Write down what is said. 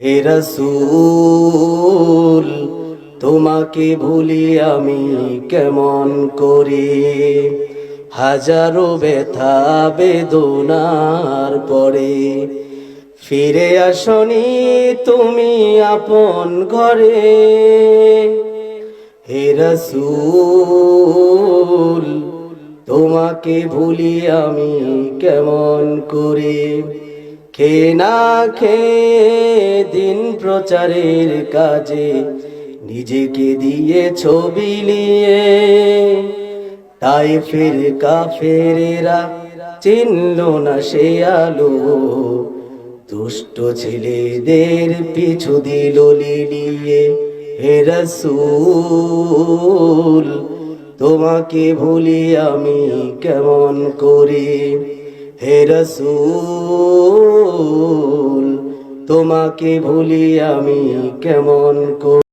হে রাসূল তোমাকে ভুলি আমি কেমন করে, হাজারো ব্যথা বেদনার পরে ফিরে আসনি তুমি আপন ঘরে। হে রাসূল তোমাকে ভুলি আমি কেমন করে, খেয়ে না খেয়ে দিন প্রচারের কাজে নিজেকে দিয়ে ছবি নিয়ে তায়েফের কাফেরেরা চিনল না সে আলো, দুষ্ট ছেলেদের পিছু দিল লিলিয়ে। হে রাসূল তোমাকে ভুলি আমি কেমন করে, হে রাসূল তোমাকে ভুলি আমি কেমন করে।